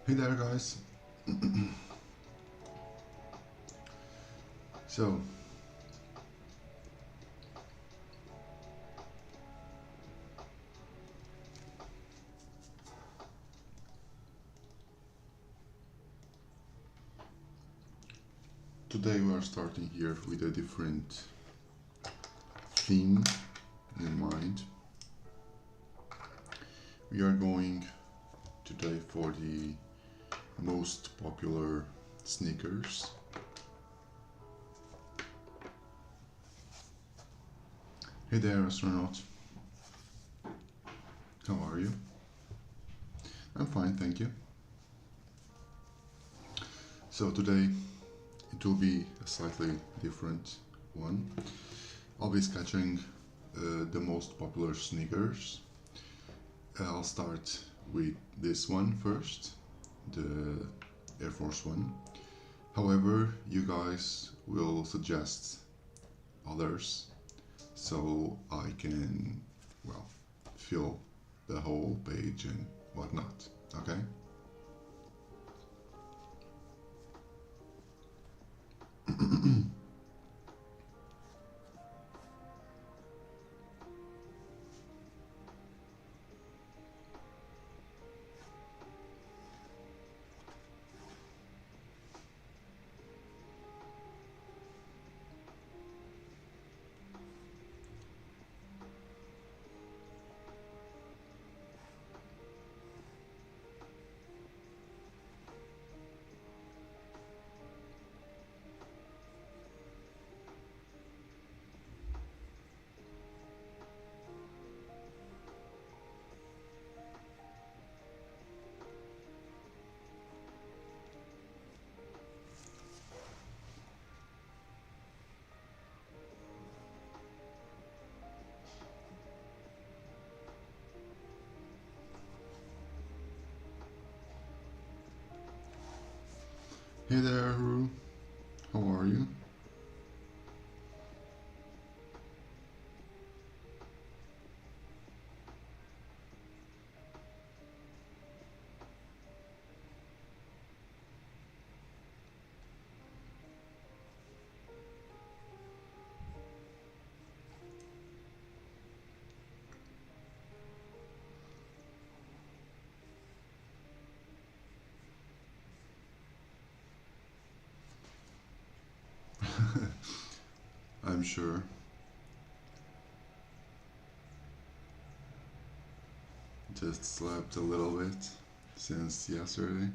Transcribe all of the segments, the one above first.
Hey there, guys. So, today we are starting here with a different theme in mind. We are going today for the most popular sneakers. Hey there, astronaut. How are you? I'm fine, thank you. So today it will be a slightly different one. I'll be sketching the most popular sneakers. I'll start with this one first, the Air Force One. However, you guys will suggest others so I can, well, fill the whole page and whatnot, okay? Hey there, Ru. How are you? I'm sure. Just slept a little bit since yesterday.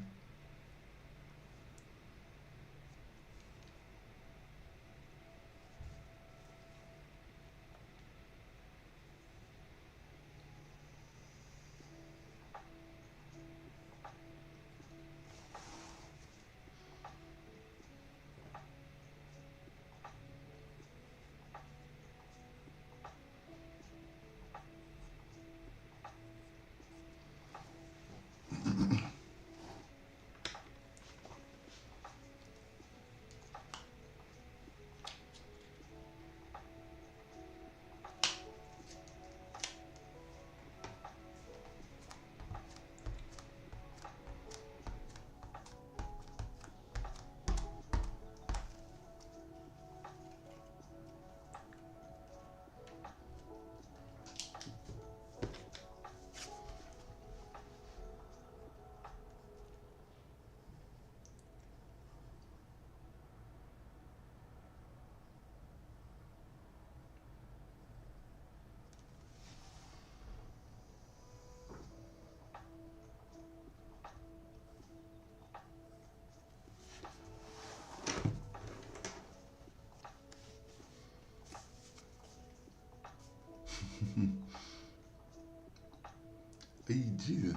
Hey, Jesus.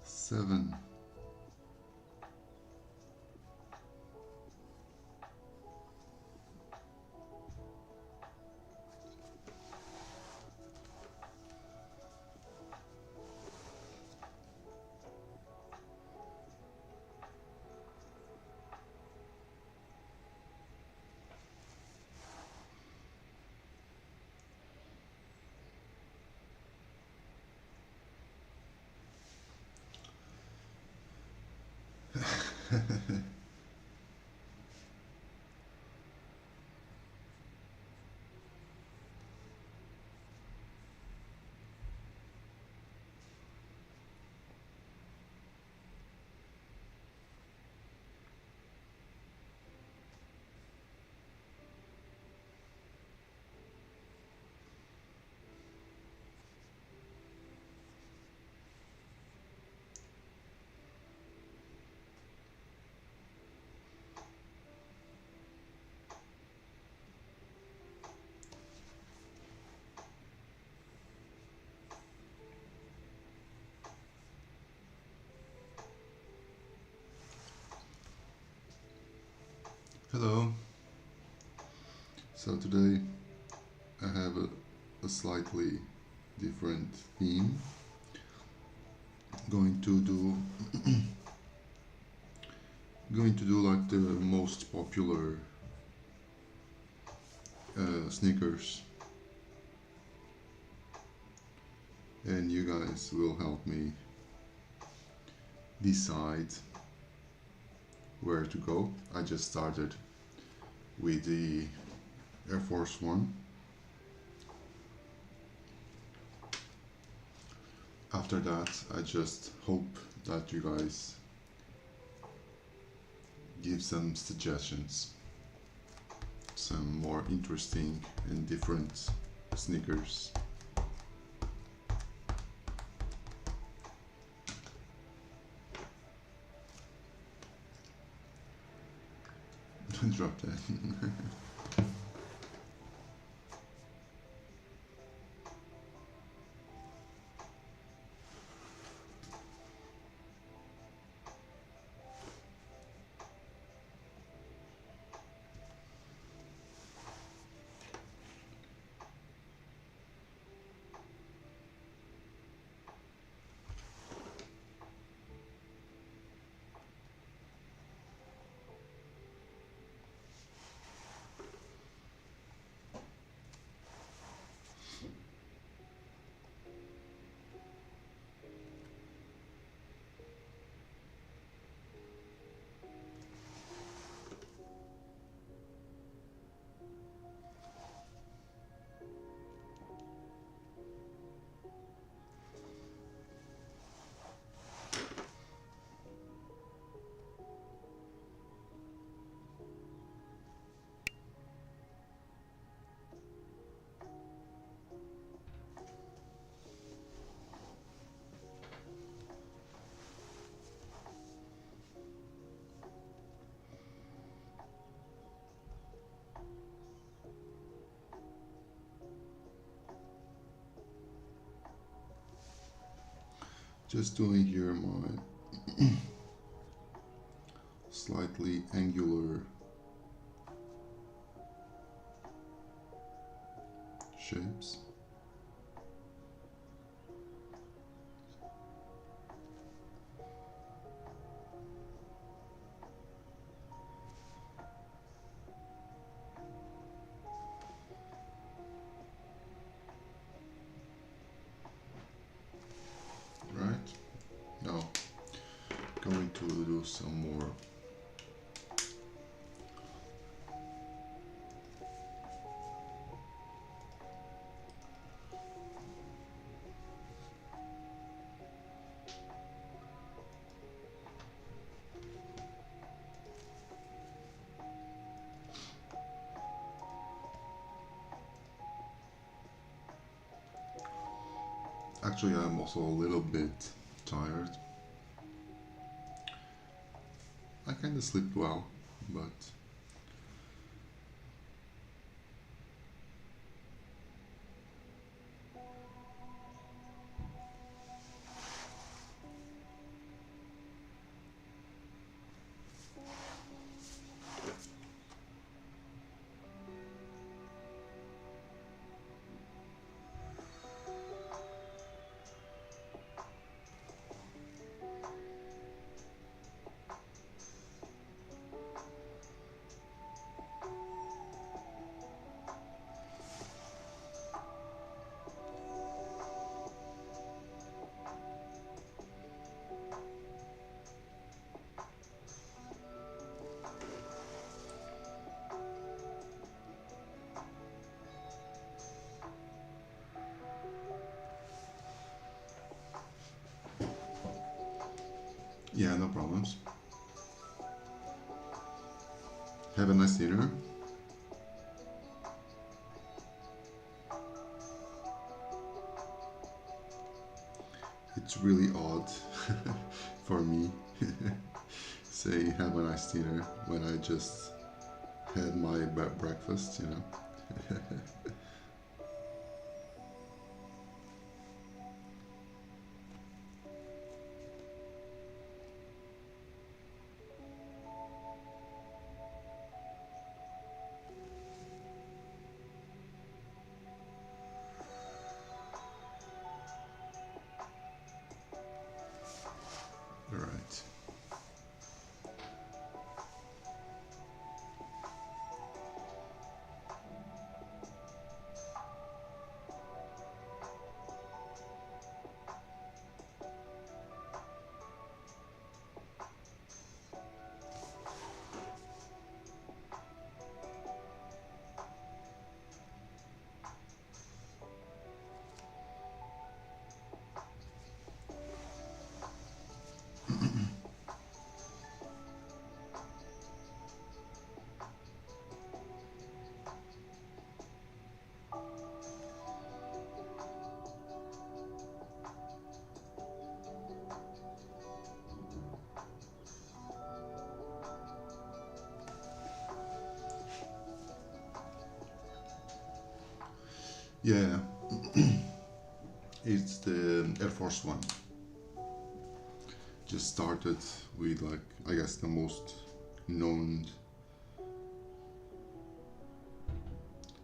Seven. Hello. So today I have a slightly different theme. Going to do like the most popular sneakers, and you guys will help me decide where to go. I just started with the Air Force One. After that, I just hope that you guys give some suggestions, some more interesting and different sneakers. Drop that. Just doing here my slightly angular shapes. Right? Now, going to do some more Actually, I'm also a little bit tired. I kinda slept well, but Yeah, no problems. Have a nice dinner. It's really odd for me say have a nice dinner when I just had my breakfast, you know. All right. Yeah, it's the Air Force One. Just started with like I guess the most known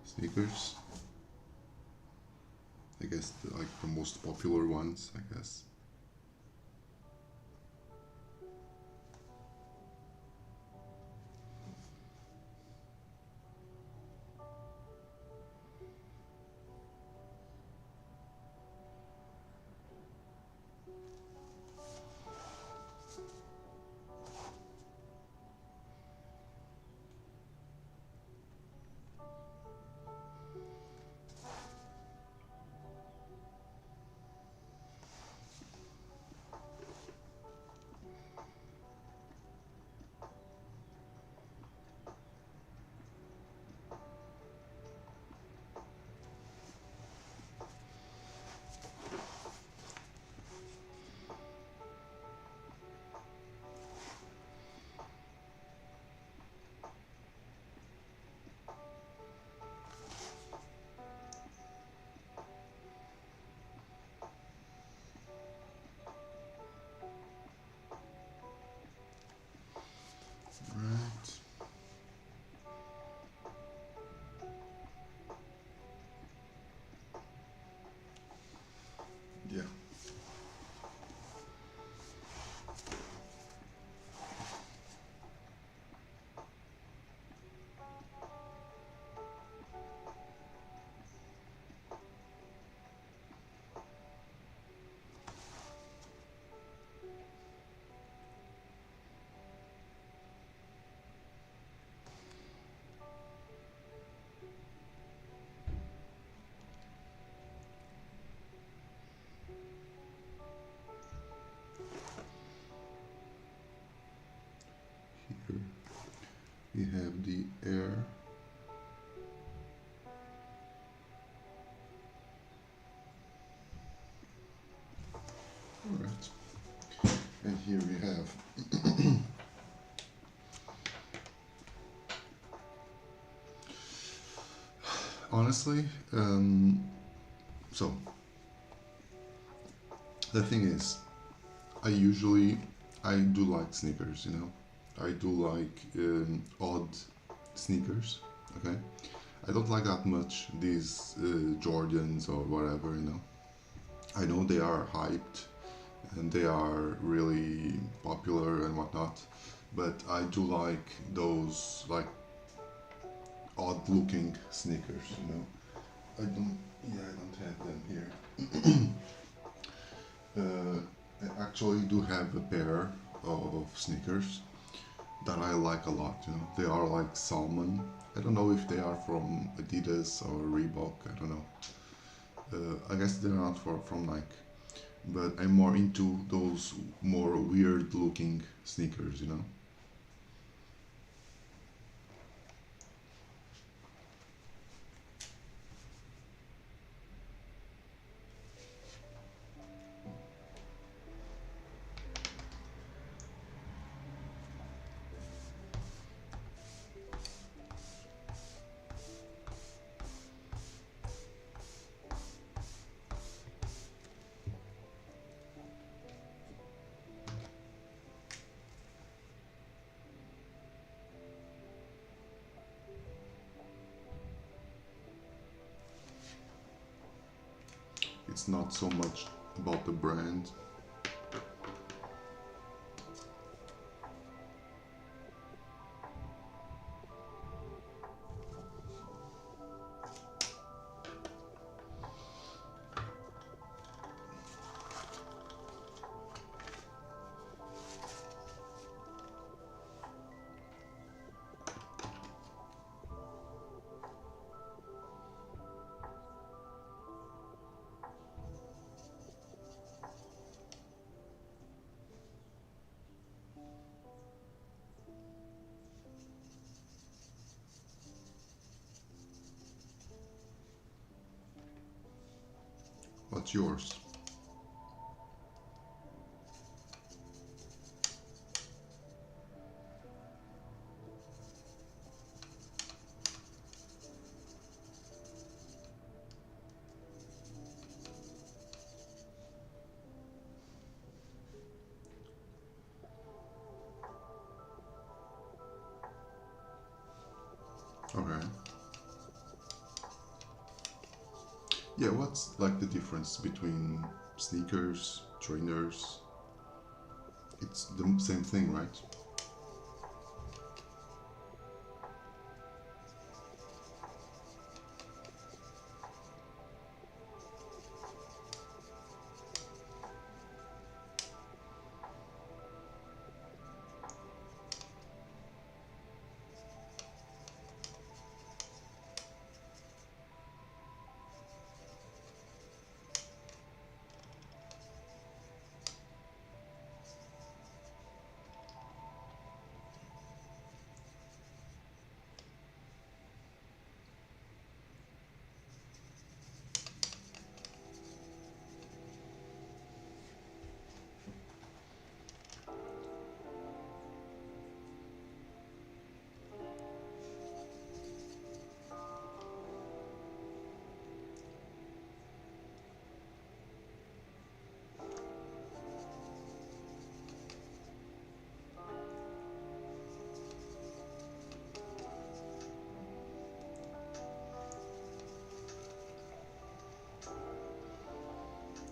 sneakers. I guess like the most popular ones. I guess. Right. Yeah. Here we have the air. All right. And here we have honestly, so the thing is, I do like sneakers, you know. I do like odd sneakers. Okay, I don't like that much these Jordans or whatever, you know. I know they are hyped and they are really popular and whatnot, but I do like those like odd looking sneakers, you know. I don't have them here. I actually do have a pair of sneakers that I like a lot, you know. They are like salmon. I don't know if they are from Adidas or Reebok, I don't know. I guess they're not from Nike, but I'm more into those more weird looking sneakers, you know? It's not so much about the brand. What's yours? Okay. Yeah, what's like the difference between sneakers, trainers? It's the same thing, right?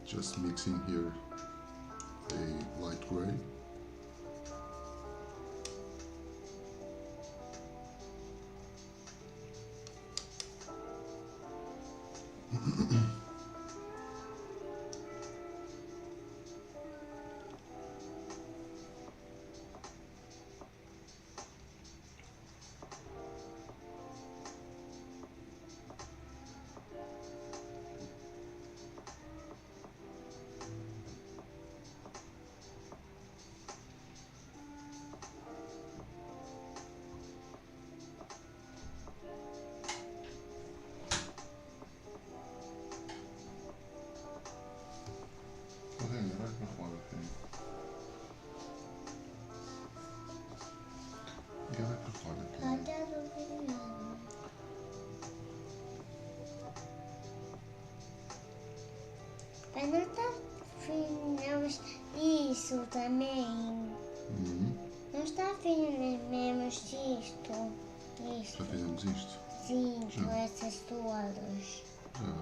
Just mixing here a light gray. Mas não tá fazendo isso também. Não está fazendo isto. Já fizemos isto? Sim, Já. com essas toalhas. Já.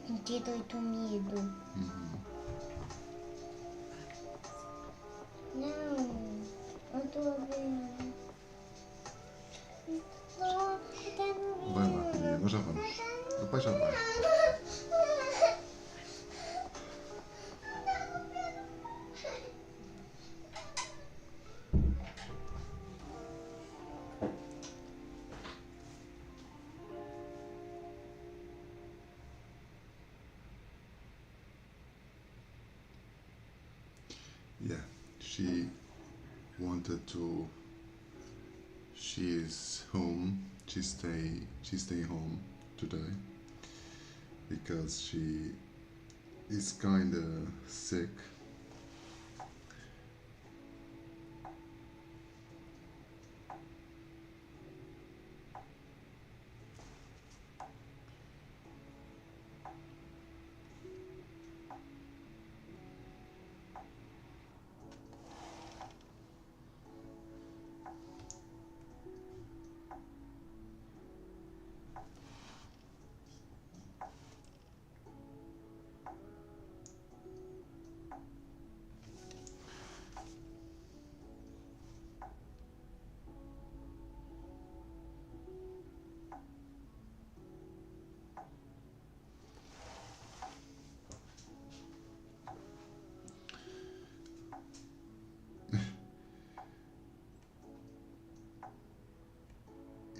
28 mil. Não, eu estou vendo. Não, eu quero ver. Vai lá, filhinha, nós já vamos. O pai já vai. yeah, she wanted to. She is home. She stay home today because she is kinda sick.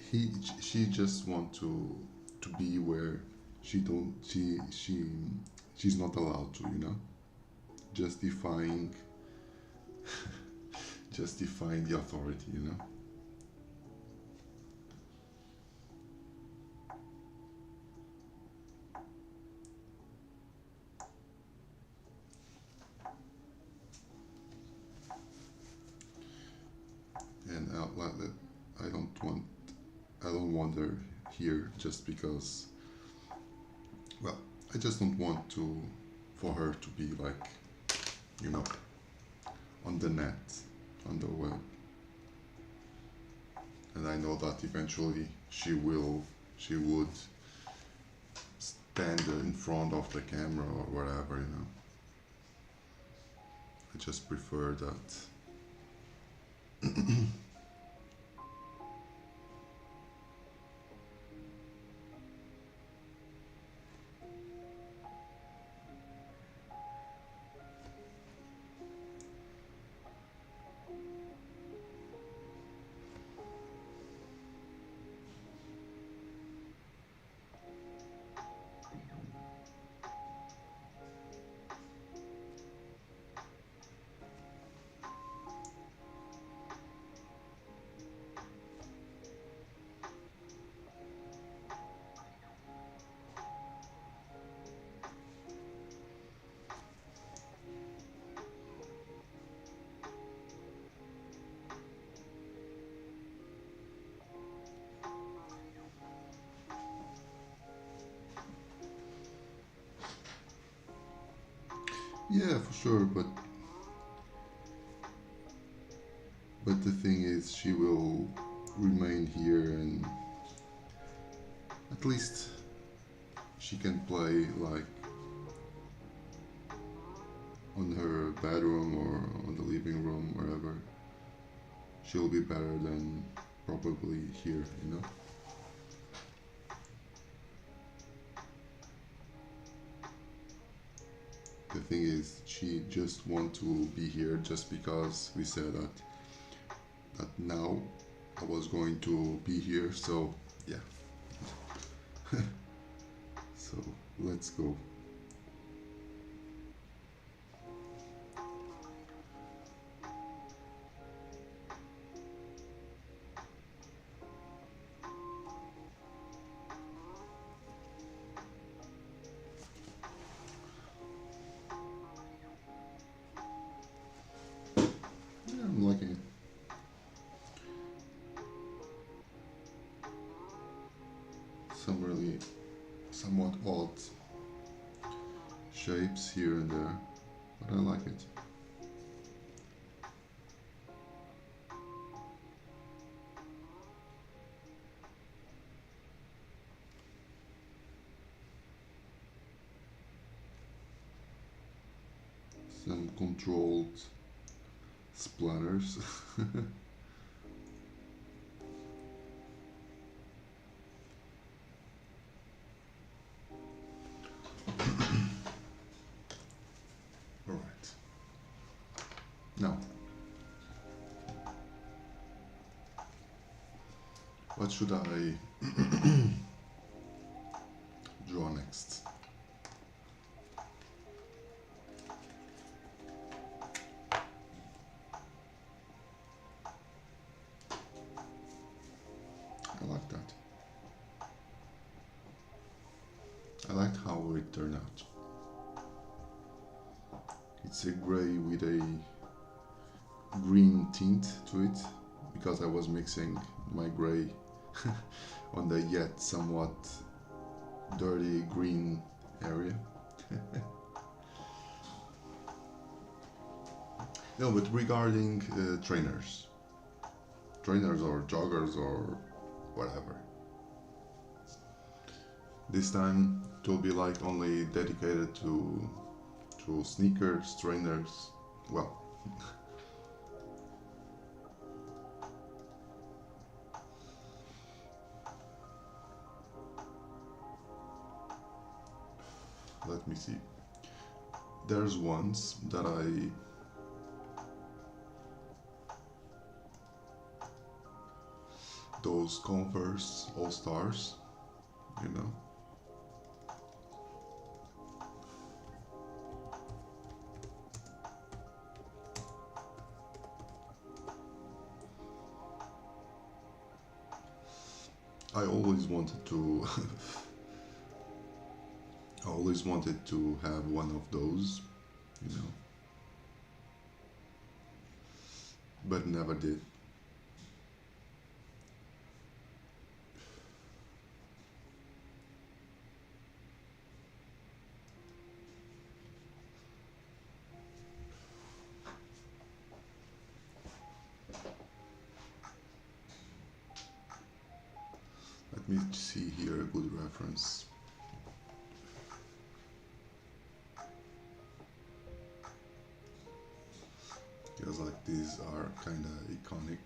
He she just want to be where she don't she's not allowed to, you know, justifying justifying the authority, you know. And like that, I don't want I don't want her here just because, well, I just don't want to for her to be like, you know, on the net, on the web. And I know that eventually she would stand in front of the camera or whatever, you know. I just prefer that. Yeah, for sure, but the thing is, she will remain here, and at least she can play like on her bedroom or on the living room, wherever. She'll be better than probably here, you know. The thing is, she just want to be here just because we said that now I was going to be here, so yeah. So let's go. Yeah, I'm liking it. Some really somewhat odd shapes here and there, but I like it. Some controlled splatters. Alright. Now, what should I draw next? it turned out. It's a grey with a green tint to it, because I was mixing my grey on the yet somewhat dirty green area. No, but regarding trainers or joggers or whatever, this time it will be like only dedicated to sneakers, trainers, well, let me see. There's ones that those Converse All Stars, you know. I always wanted to I always wanted to have one of those, you know, but never did. Let me see here a good reference. Because like these are kinda iconic.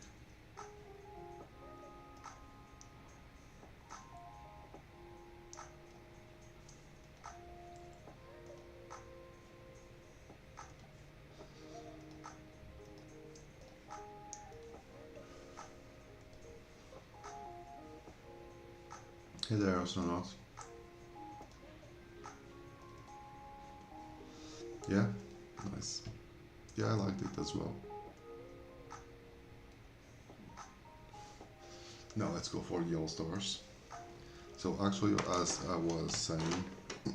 Hey there, astronaut. Yeah, nice. Yeah, I liked it as well. Now let's go for the All Stars. So actually, as I was saying,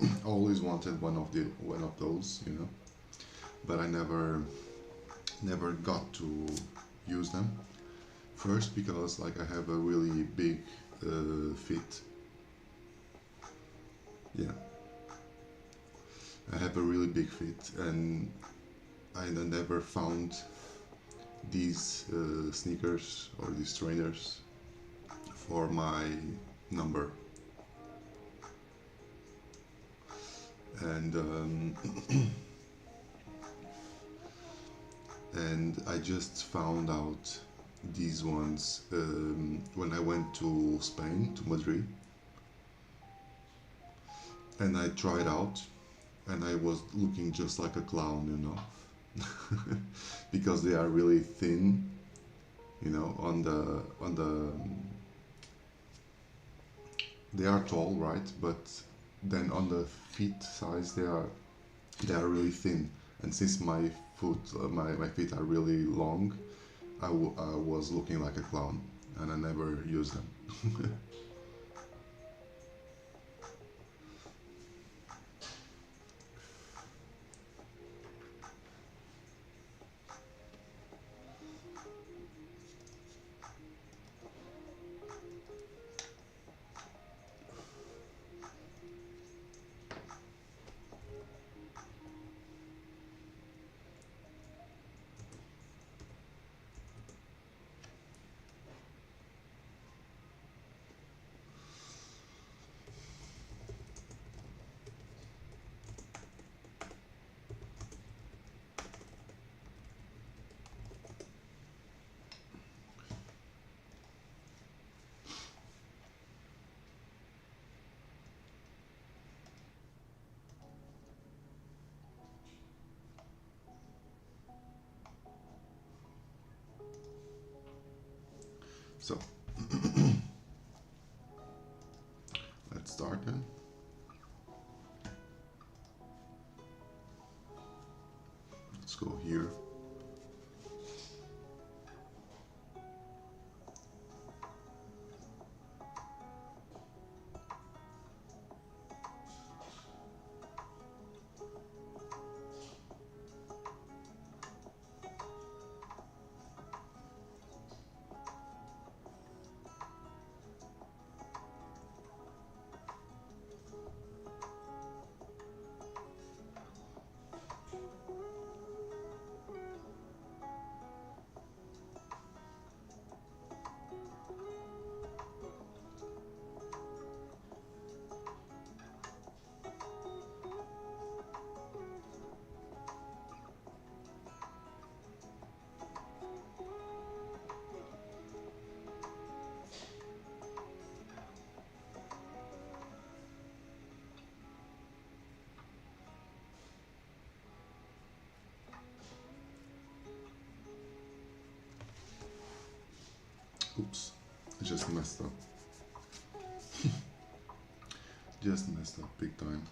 I always wanted one of those, you know, but I never got to use them. First, because like I have a really big feet. Yeah, I have a really big feet, and I never found these sneakers or these trainers for my number. And and I just found out these ones when I went to Spain, to Madrid, and I tried out, and I was looking just like a clown, you know, because they are really thin, you know, on the they are tall, right? But then on the feet size, they are really thin, and since my my feet are really long, I was looking like a clown, and I never used them. So let's start then. Let's go here. Oops, I just messed up. Just messed up big time.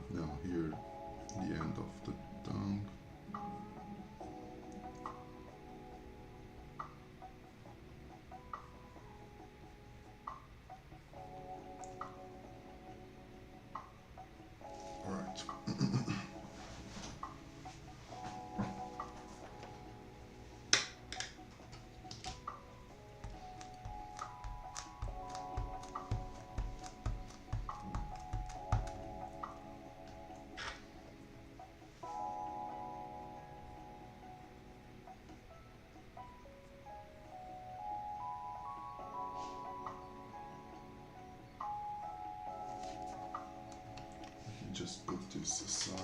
Now here, the end of the tongue. Alright. Just put this aside.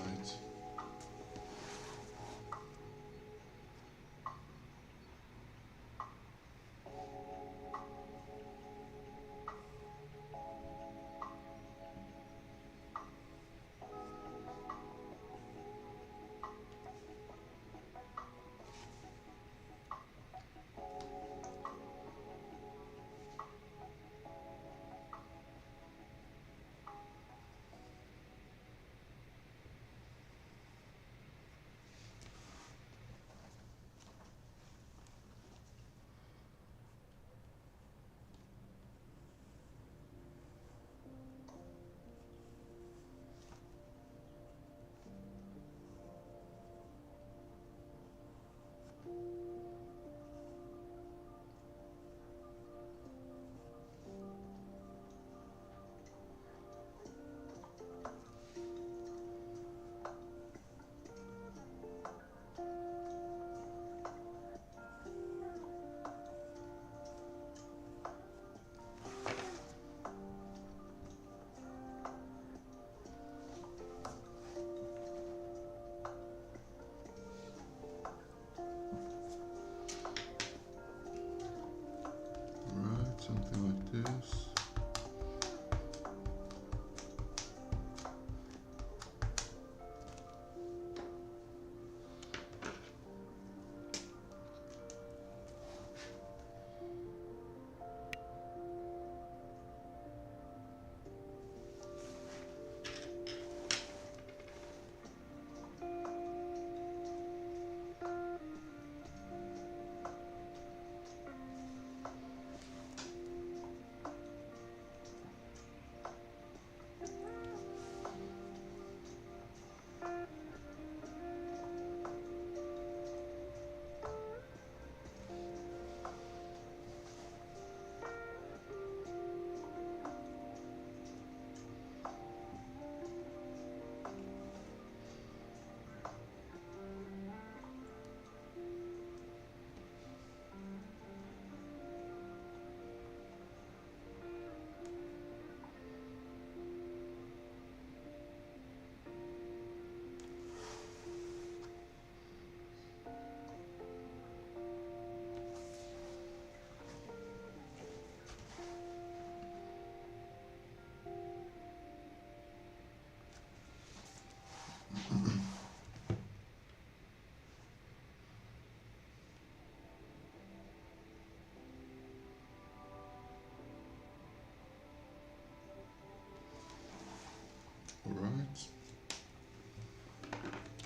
Alright.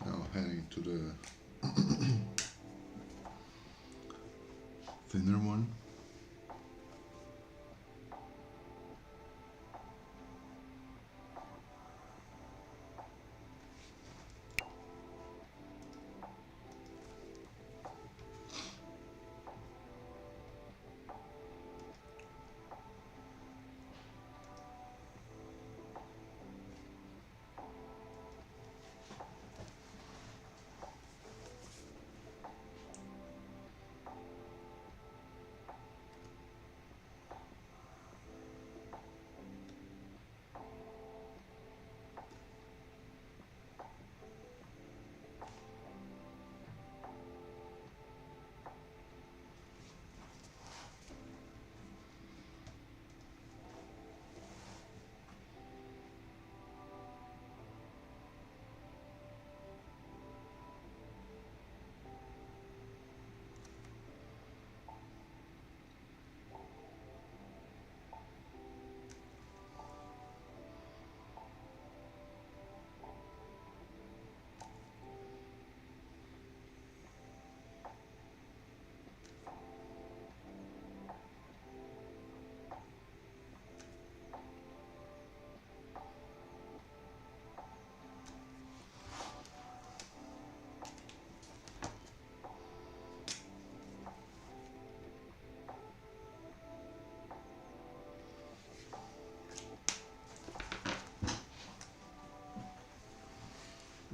Now heading to the thinner one.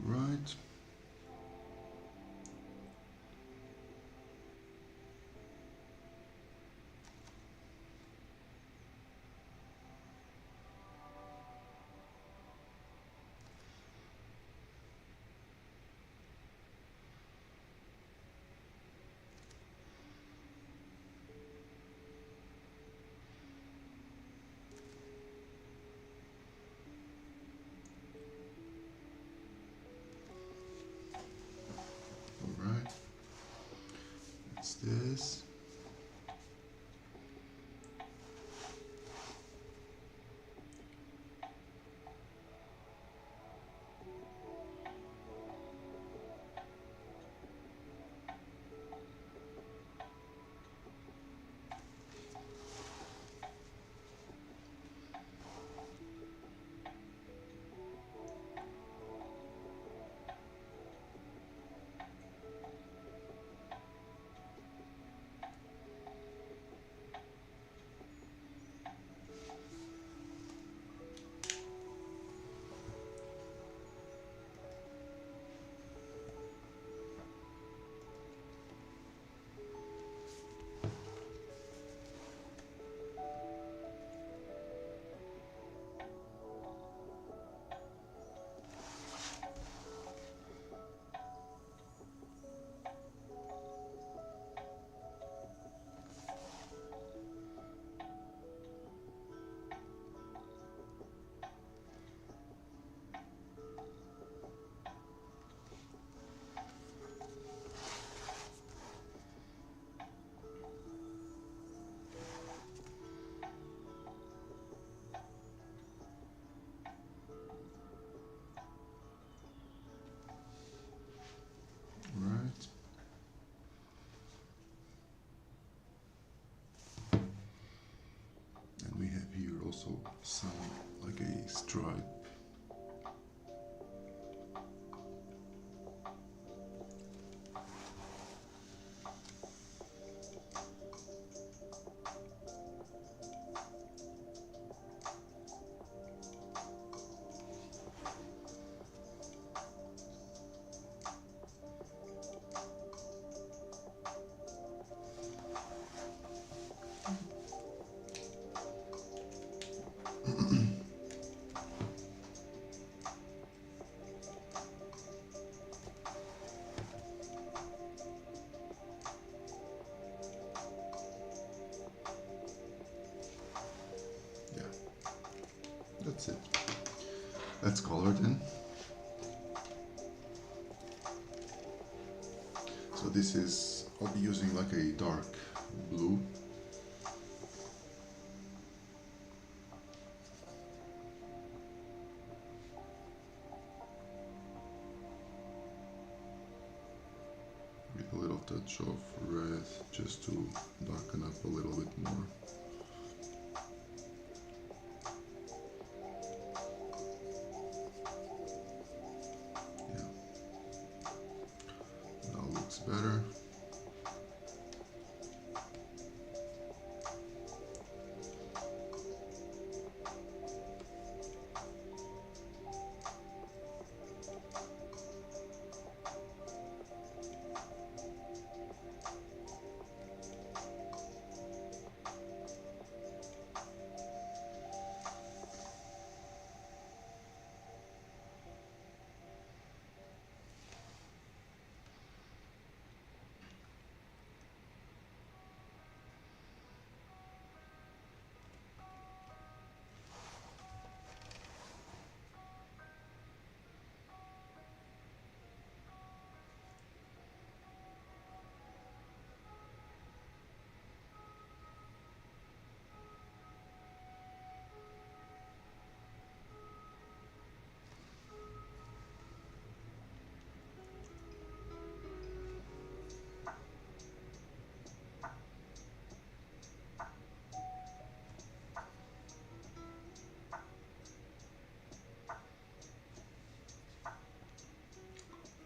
Right. Alright. It's this. Right. And we have here also some like a stripe. Yeah, that's it. Let's color then. So this is, I'll be using like a dark blue. touch of red just to darken up a little bit more. Yeah, now looks better.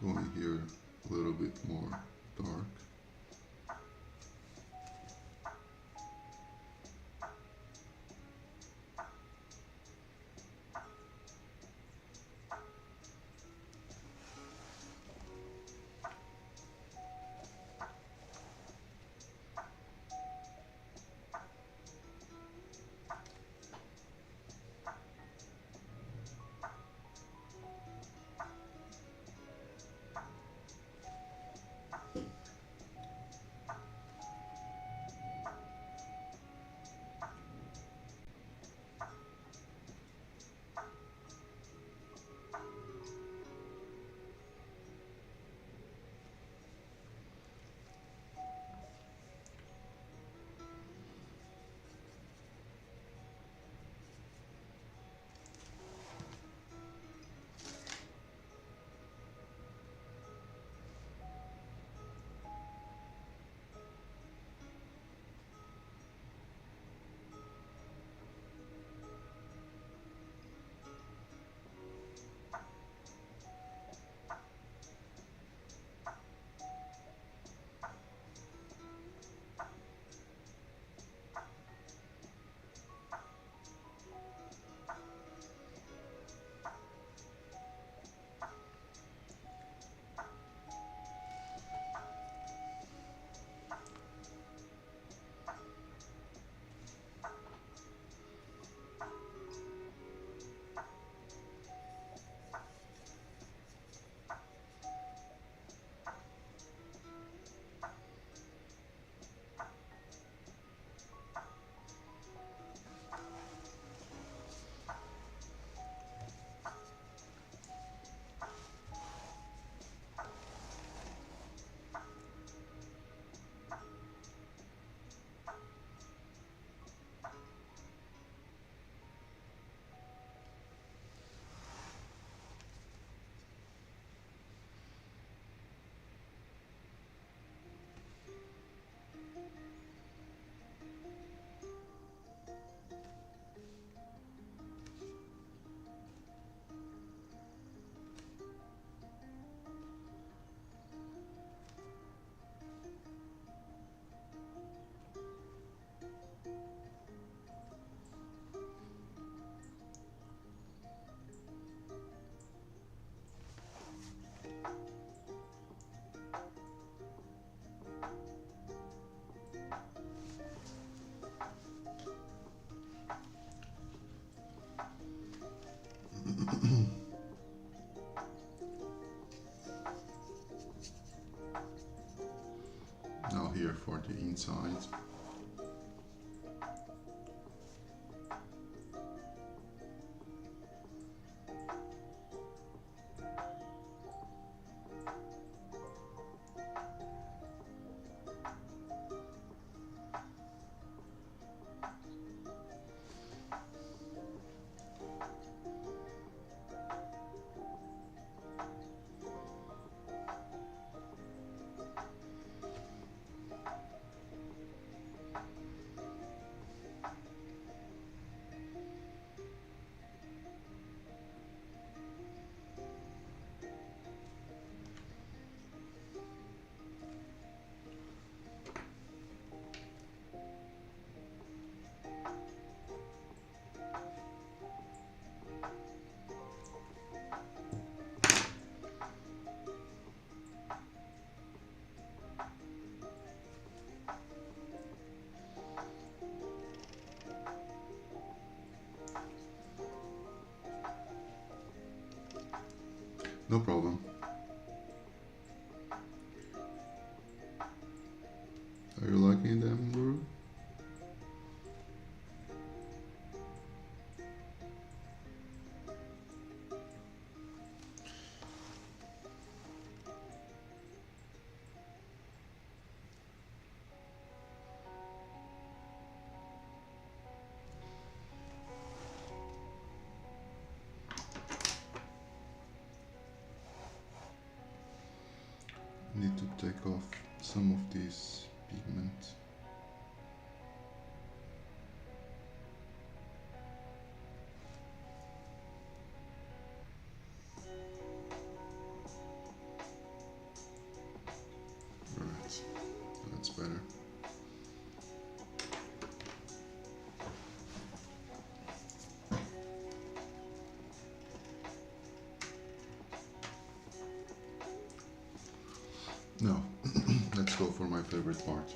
Going here a little bit more dark. Now here for the inside. No problem. Are you liking them, Guru? Need to take off some of this pigment. Alright, that's better. Now, let's go for my favorite part.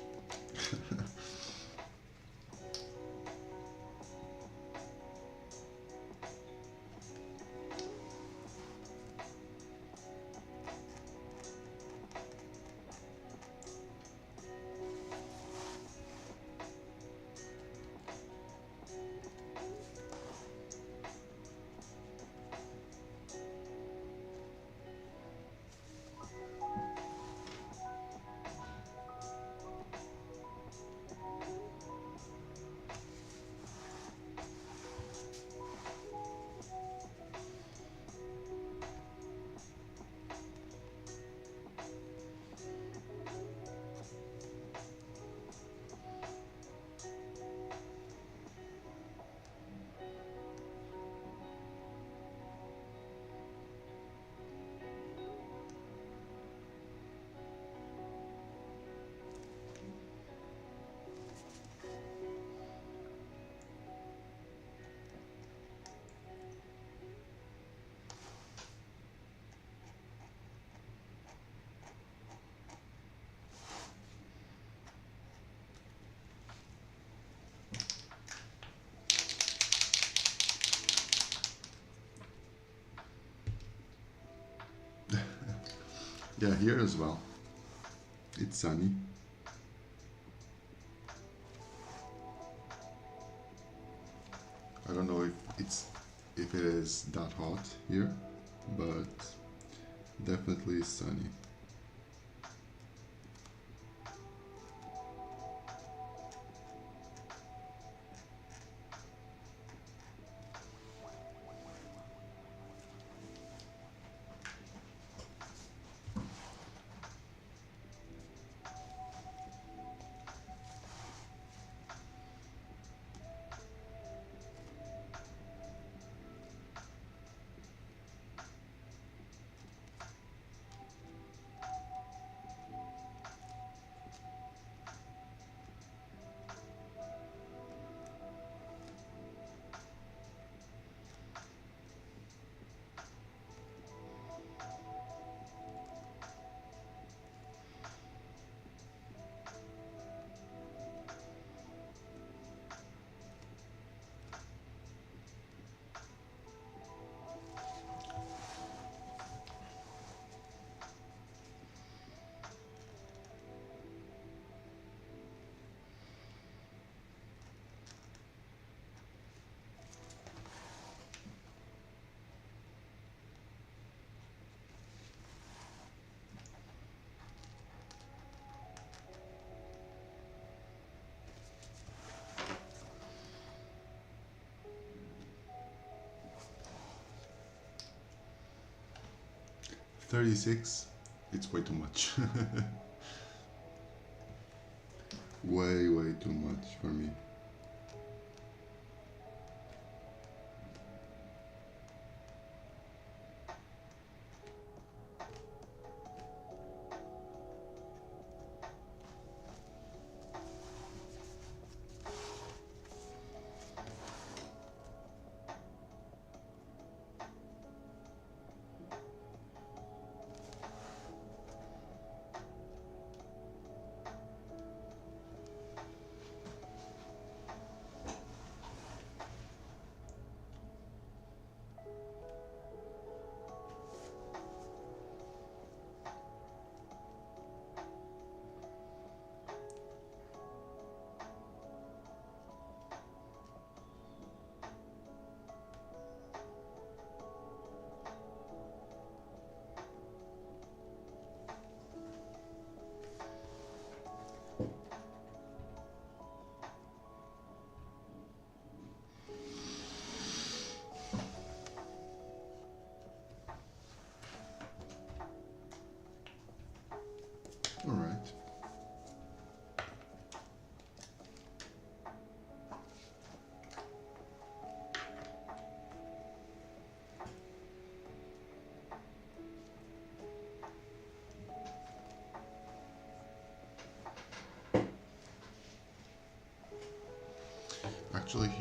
Yeah, here as well. It's sunny. I don't know if it is that hot here, but definitely sunny. $36, it's way too much. Way too much for me.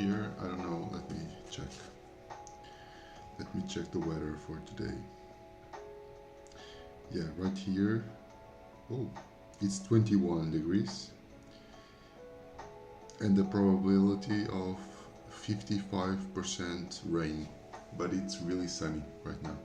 here, I don't know, let me check. Let me check the weather for today. Yeah, right here, oh, it's 21 degrees. And the probability of 55% rain, but it's really sunny right now.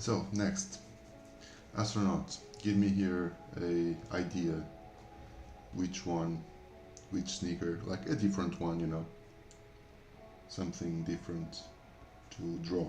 So next, astronaut, give me here a idea which sneaker, like a different one, you know, something different to draw.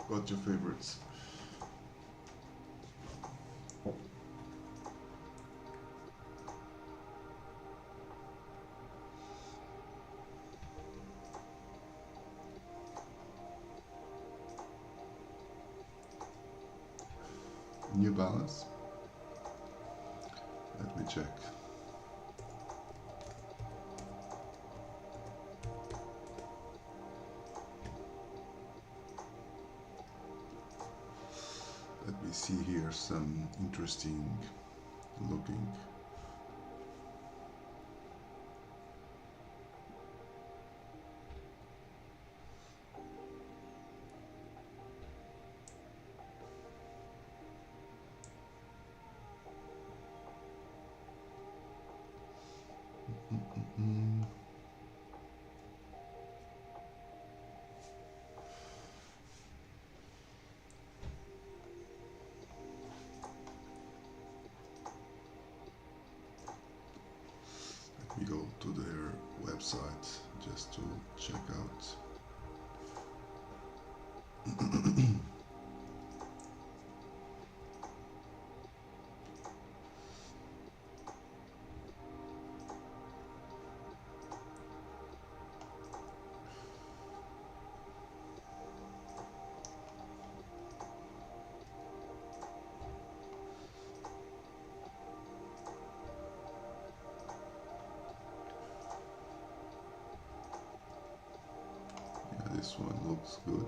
What's your favorites? New Balance? Let me check. Let me see here some interesting looking. We go to their website just to check out. This one looks good.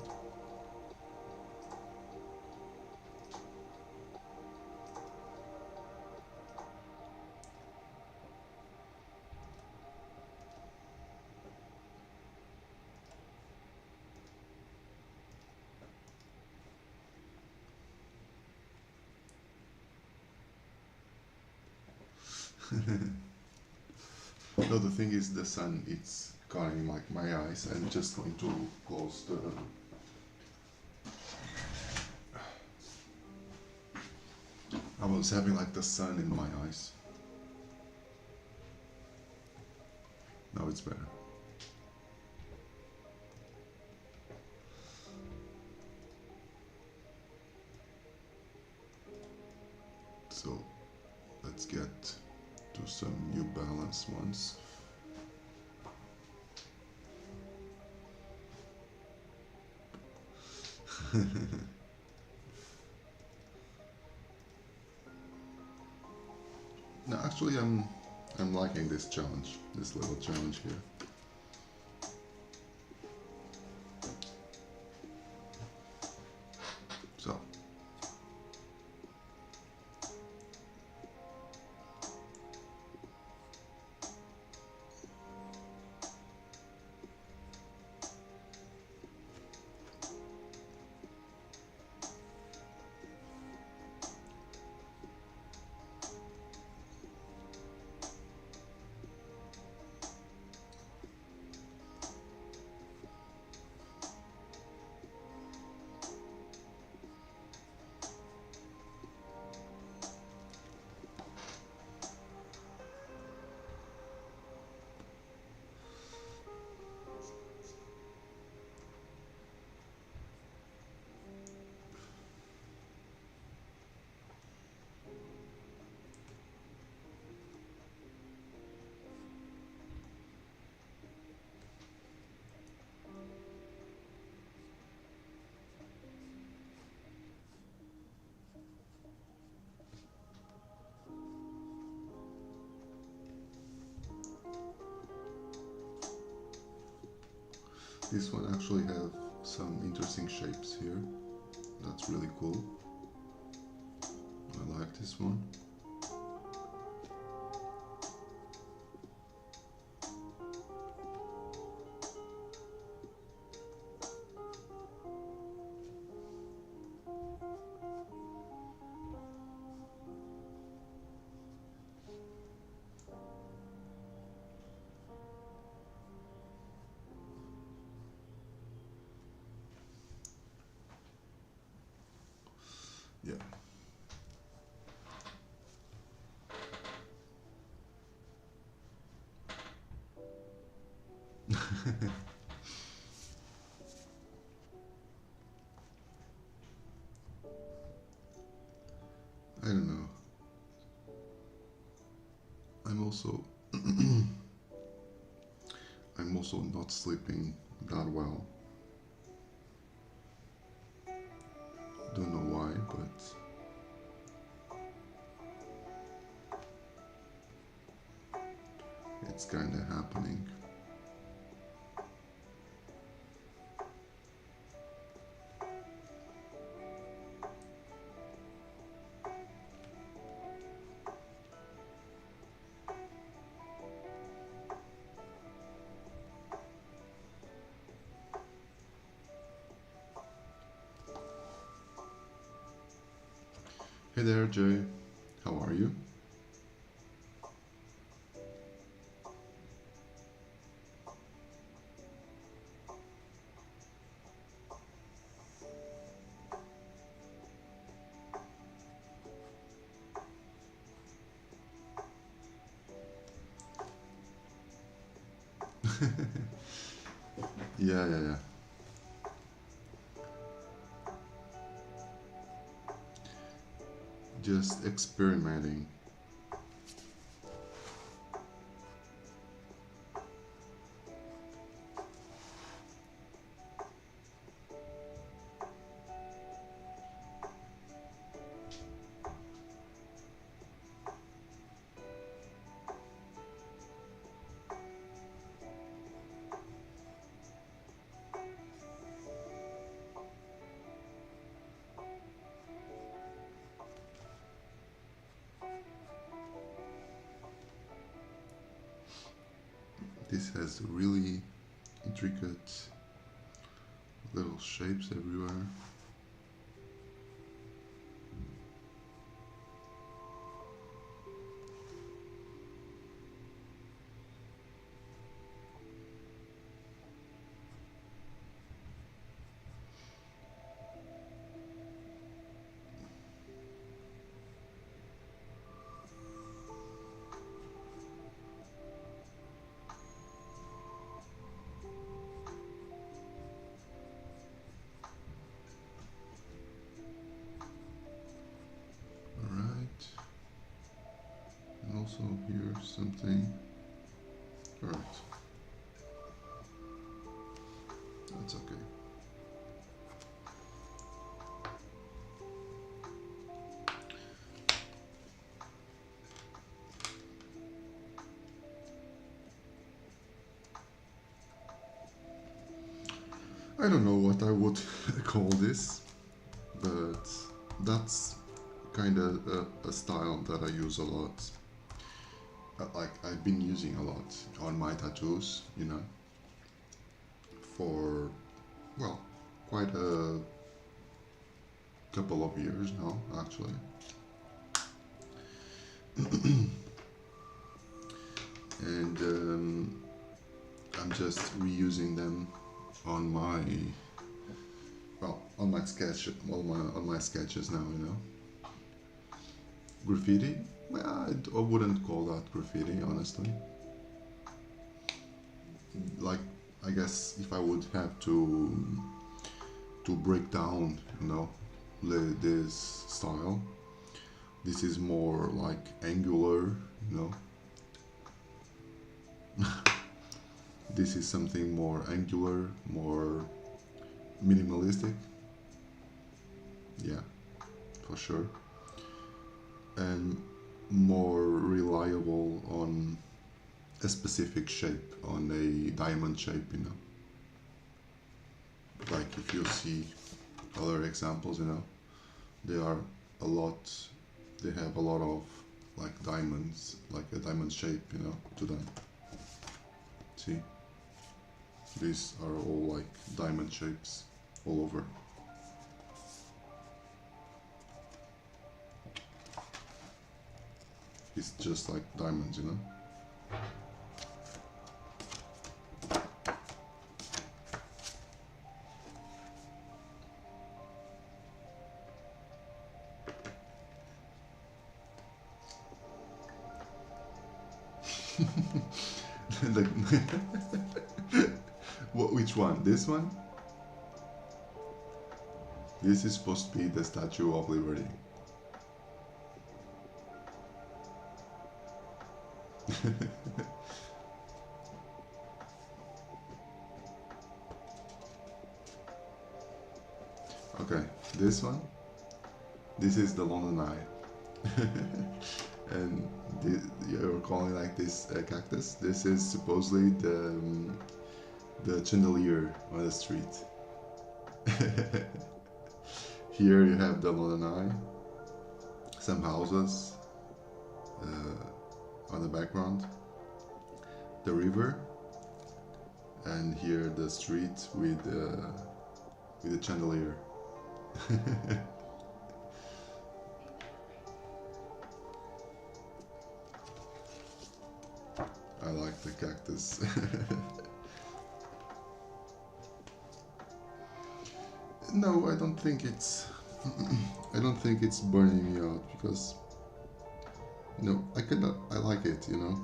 No, the thing is the sun, it's cutting like my eyes. I'm just going to close the I was having like the sun in my eyes. Now it's better. So let's get to some New Balance ones. No, actually I'm liking this challenge, this little challenge here. So This one actually have some interesting shapes here. That's really cool. I like this one. Yeah. I don't know. I'm also not sleeping that well. Don't know why, but it's kinda happening. Hey there, Jay. How are you? Yeah. Just experimenting. This has really intricate little shapes everywhere. Alright. And also here something. Alright. That's okay. I don't know what I would call this, but that's kind of a style that I use a lot. Like I've been using a lot on my tattoos, you know, for, well, quite a couple of years now, actually. And I'm just reusing them on my, well, on my sketch, on my sketches now, you know. Graffiti? Well, I wouldn't call that graffiti, honestly. Like, I guess if I would have to break down, you know, this style, this is more like angular, you know. This is something more angular, more minimalistic. Yeah, for sure. And more reliable on a specific shape, on a diamond shape, you know. like if you see other examples, you know, they are a lot, they have a lot of like diamonds, like a diamond shape, you know, to them. See, these are all like diamond shapes all over. It's just like diamonds, you know. Like, which one? This one? This is supposed to be the Statue of Liberty. Okay, this one. This is the London Eye. And you're calling like this cactus. This is supposedly the chandelier on the street. Here you have the London Eye, some houses on the background, the river, and here the street with the chandelier. I like the cactus. No, I don't think it's I don't think it's burning me out, because no, I like it, you know.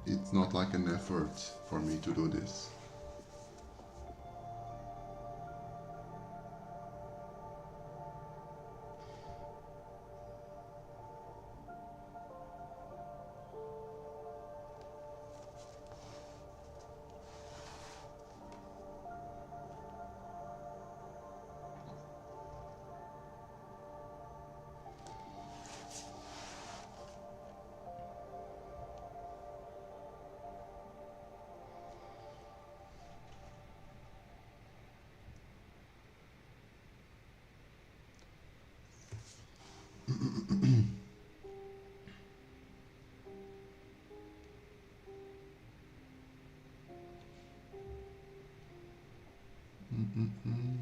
It's not like an effort for me to do this. Mm-mm-mm.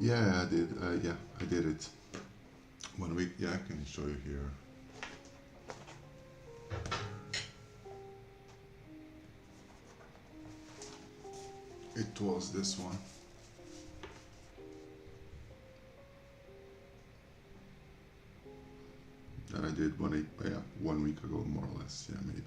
Yeah, I did. Yeah, I did it. 1 week. Yeah, I can show you here. It was this one. That I did 1 week ago, more or less. Yeah, maybe.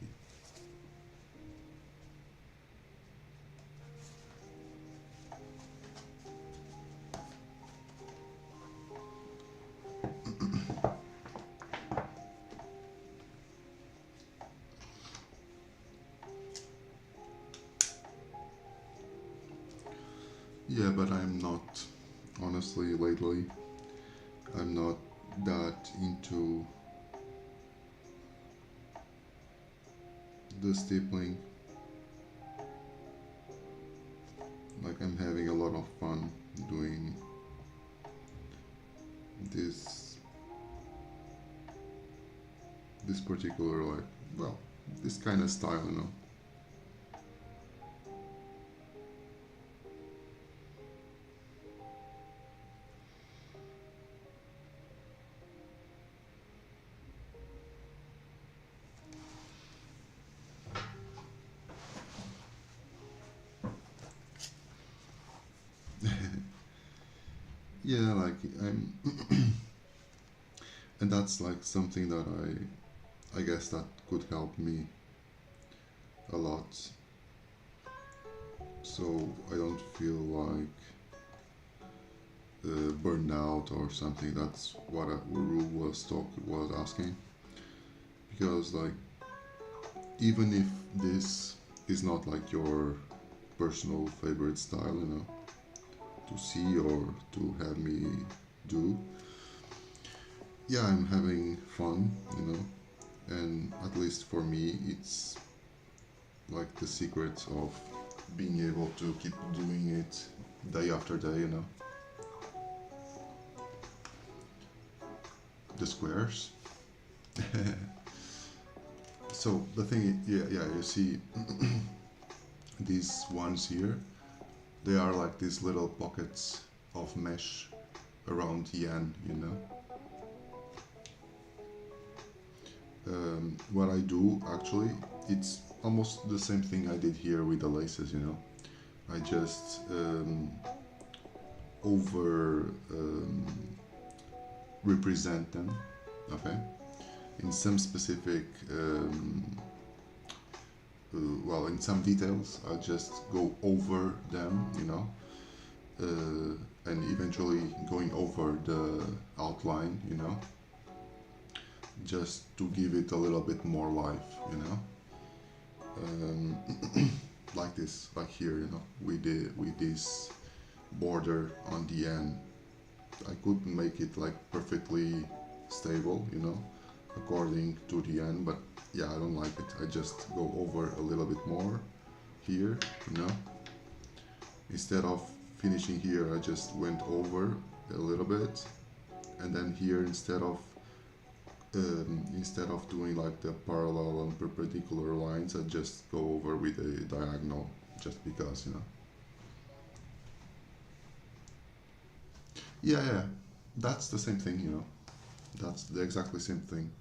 Yeah, but I'm not, honestly, lately, I'm not that into the stippling. Like, I'm having a lot of fun doing this particular, like, well, this kind of style, you know. yeah, like I'm, and that's like something that I guess that could help me a lot, so I don't feel like burnout or something. That's what Uru was asking, because like even if this is not like your personal favorite style, you know, to see or to have me do, yeah, I'm having fun, you know, and at least for me, it's like the secret of being able to keep doing it day after day, you know. The squares. So the thing, yeah, you see these ones here, they are like these little pockets of mesh around the end, you know. What I do actually, it's almost the same thing I did here with the laces, you know. I just over represent them, okay, in some specific well, in some details I just go over them, you know, and eventually going over the outline, you know, just to give it a little bit more life, you know. Like this, like here, you know, with this border on the end. I could make it like perfectly stable, you know, according to the end, but yeah, I don't like it. I just go over a little bit more here, you know. Instead of finishing here, I just went over a little bit, and then here instead of doing like the parallel and perpendicular lines, I just go over with a diagonal, just because, you know. Yeah, that's the same thing, you know. That's the exactly same thing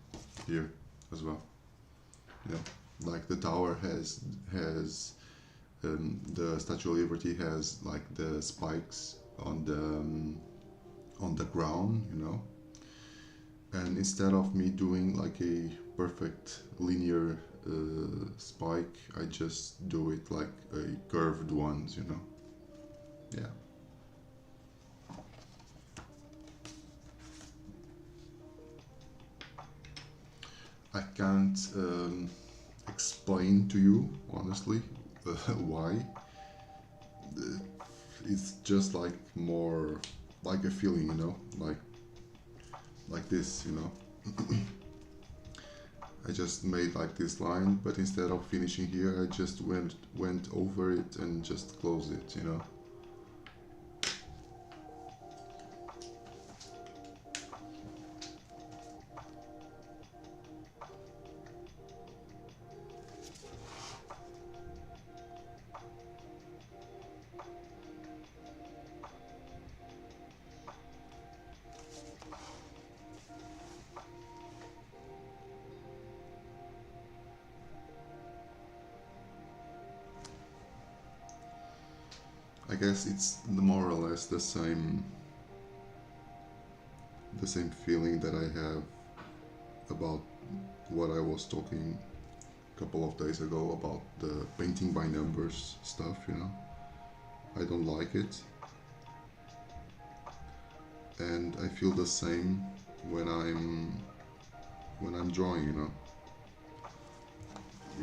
here as well. Yeah, like the tower has the Statue of Liberty has like the spikes on the ground, you know. And instead of me doing like a perfect linear spike, I just do it like a curved ones, you know. Yeah. I can't explain to you honestly why. It's just like more like a feeling, you know, like this, you know. I just made like this line, but instead of finishing here, I just went over it and just closed it, you know. I guess it's more or less the same feeling that I have about what I was talking a couple of days ago about the painting by numbers stuff, you know. I don't like it, and I feel the same when I'm drawing, you know,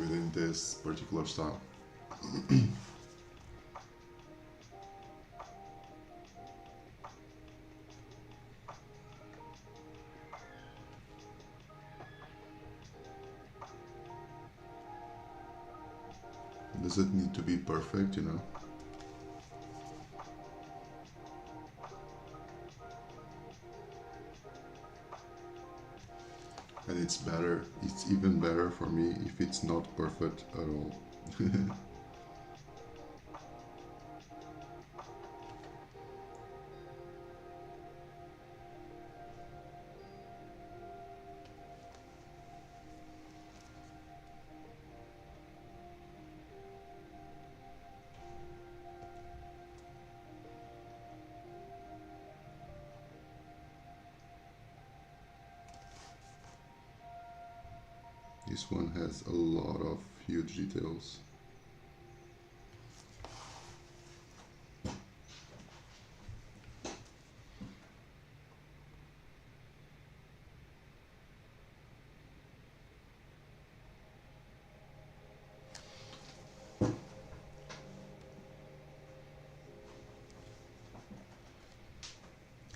within this particular style. Does it need to be perfect, you know? And it's even better for me if it's not perfect at all. This one has a lot of huge details.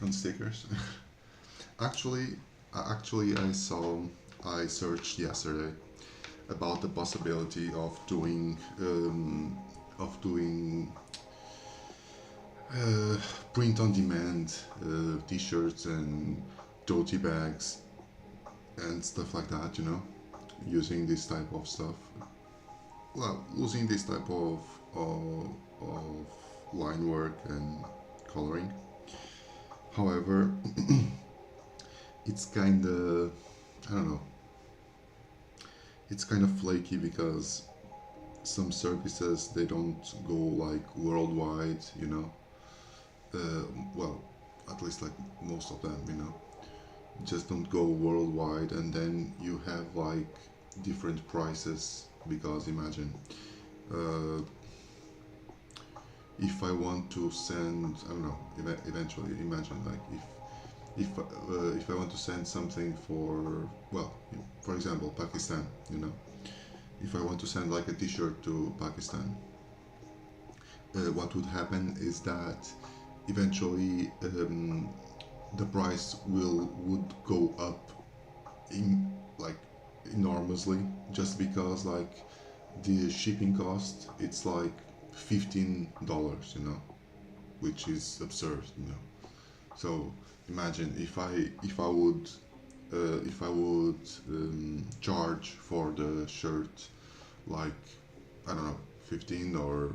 And stickers. actually, I searched yesterday about the possibility of doing print-on-demand t-shirts and tote bags and stuff like that. You know, using this type of stuff. Well, using this type of line work and coloring. However, it's kind of, I don't know, it's kind of flaky because some services they don't go like worldwide, you know. Well, at least like most of them, you know, just don't go worldwide, and then you have like different prices because imagine if I want to send, I don't know, eventually imagine like if I want to send something for, well, for example, Pakistan, you know, if I want to send like a t-shirt to Pakistan, what would happen is that eventually the price would go up in like enormously, just because like the shipping cost it's like $15, you know, which is absurd, you know. So imagine if I would charge for the shirt like, I don't know, 15 or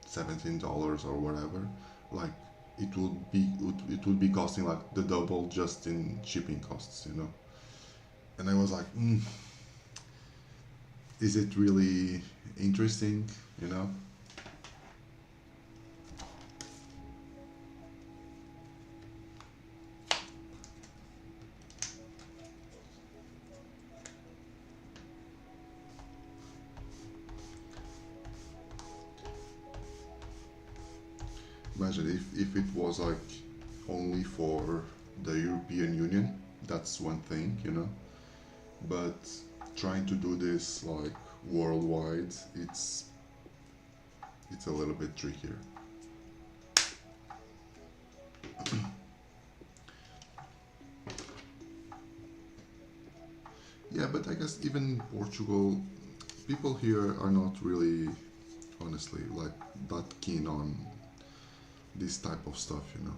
$17 or whatever, like it would be costing like the double just in shipping costs, you know. And I was like, is it really interesting, you know? Imagine if it was like only for the European Union, that's one thing, you know. But trying to do this like worldwide, it's a little bit trickier. Yeah, but I guess even in Portugal, people here are not really, honestly, like that keen on this type of stuff, you know.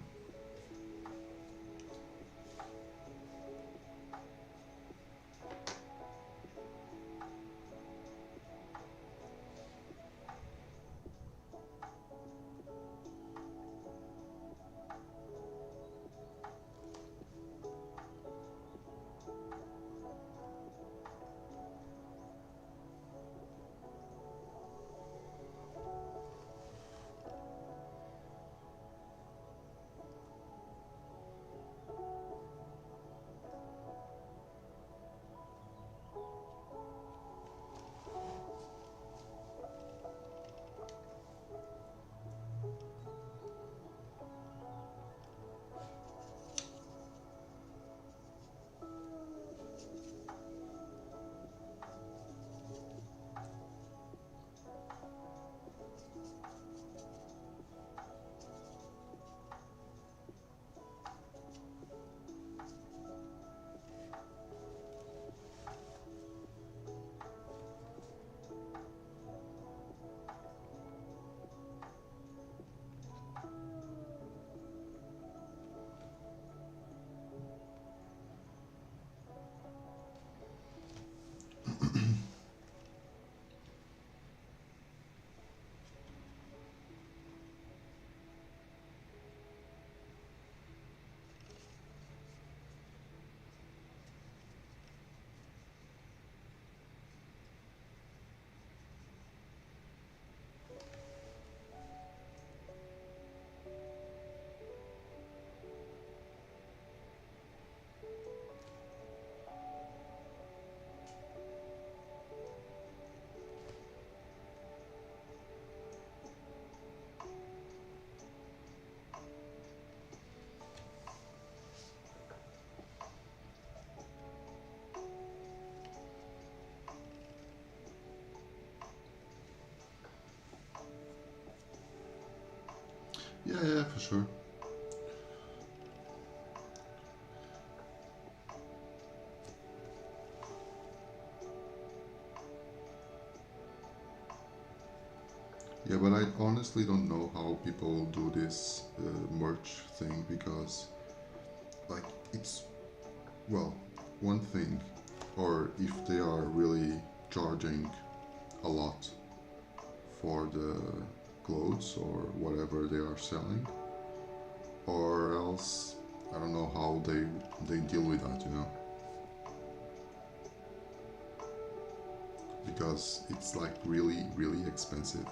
Yeah, for sure. Yeah, but I honestly don't know how people do this merch thing, because like it's, well, one thing, or if they are really charging a lot for the clothes or whatever they are selling, or else I don't know how they deal with that, you know, because it's like really expensive.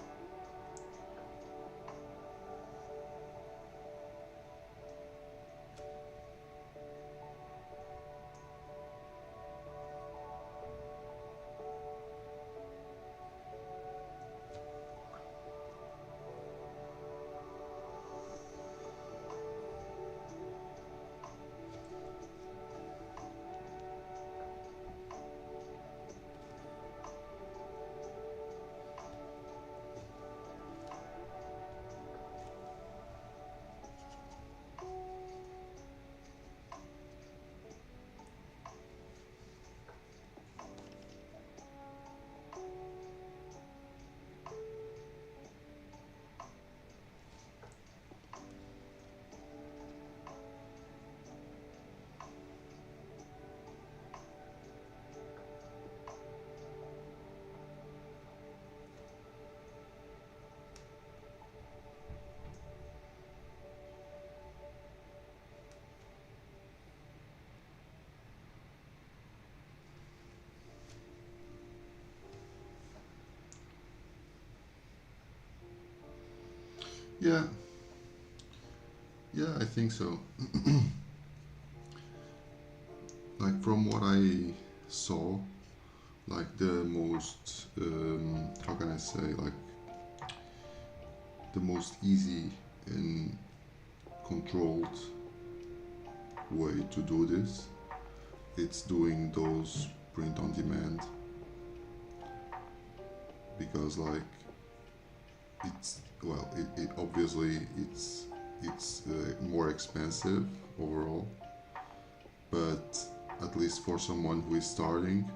Yeah, yeah, I think so. Like from what I saw, like the most how can I say, like the most easy and controlled way to do this, it's doing those print on demand, because like it's, well, it obviously it's more expensive overall, but at least for someone who is starting,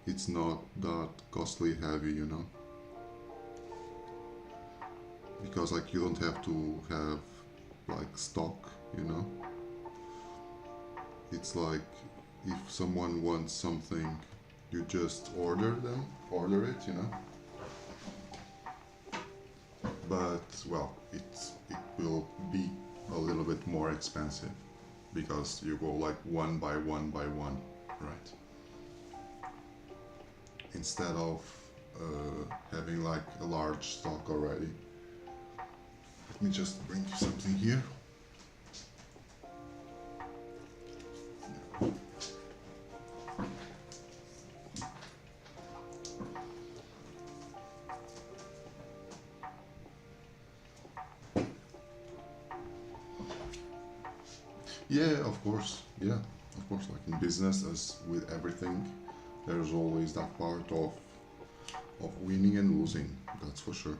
it's not that costly heavy, you know, because like you don't have to have like stock, you know. It's like if someone wants something, you just order it, you know. But well, it will be a little bit more expensive because you go like one by one, right? Instead of having like a large stock already. Let me just bring you something here. Yeah, of course. Yeah, of course. Like in business, as with everything, there's always that part of winning and losing. That's for sure.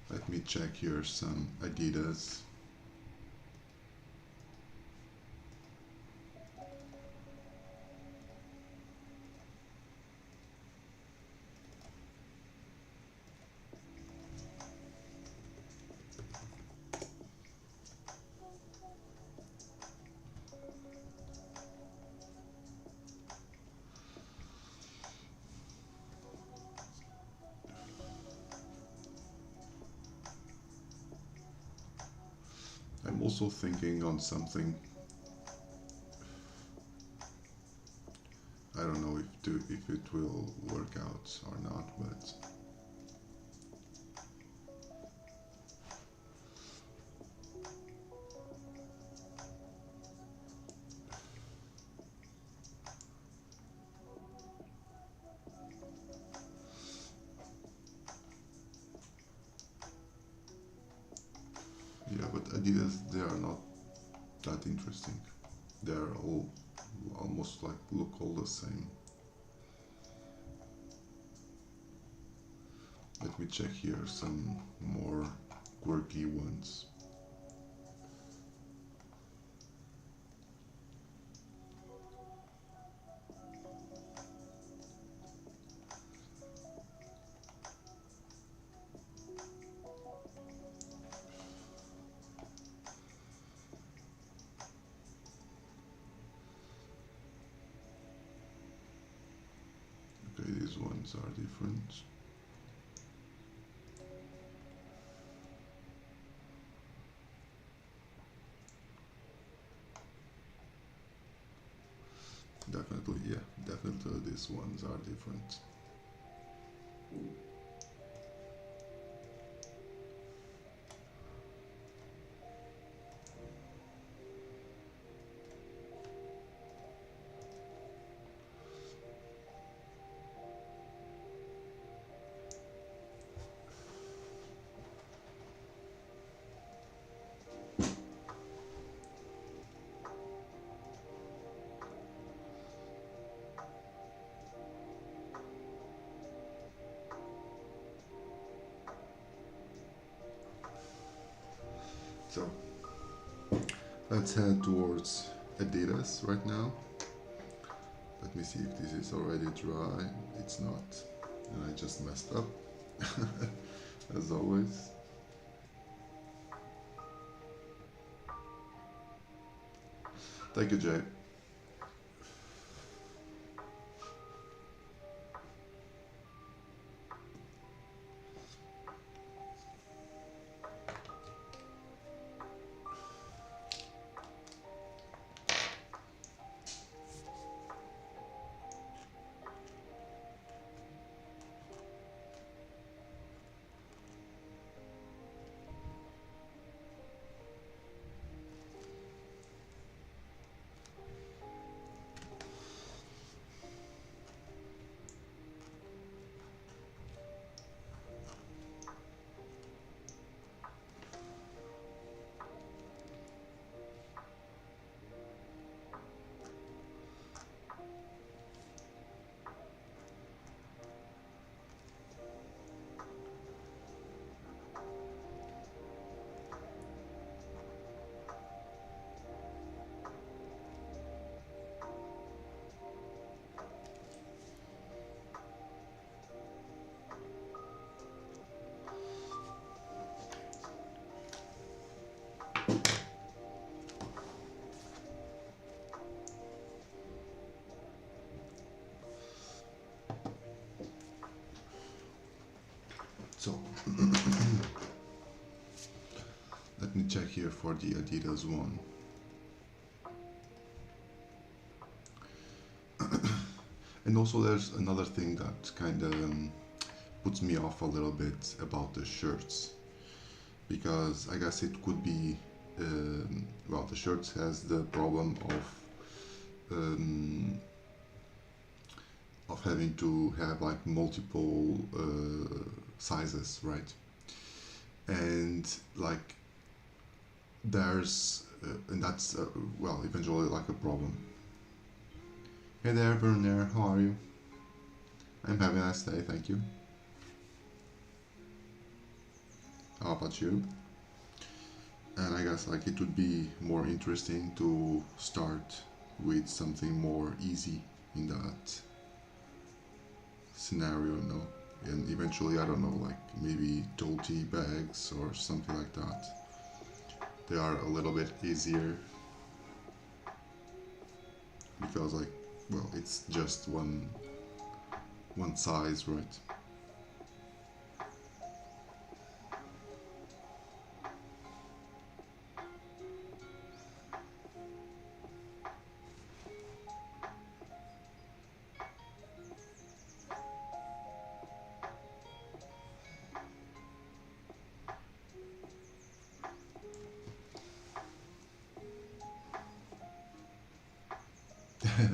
Let me check here some Adidas. I'm also thinking on something. I don't know if it will work out or not, but yeah, but Adidas, they are not that interesting. They're all almost like look all the same. Let me check here some more quirky ones. Okay, these ones are different. Definitely, yeah, definitely these ones are different. So let's head towards Adidas right now. Let me see if this is already dry. It's not, and I just messed up as always. Thank you, Jay. So let me check here for the Adidas one. And also there's another thing that kind of puts me off a little bit about the shirts, because I guess it could be well, the shirts has the problem of having to have like multiple sizes, right? And like there's and that's well, eventually like a problem. Hey there, Bernaire, how are you? I'm having a nice day, thank you. How about you? And I guess like it would be more interesting to start with something more easy in that scenario, no? And eventually, I don't know, like maybe tote bags or something like that. They are a little bit easier because like, well, it's just one size, right?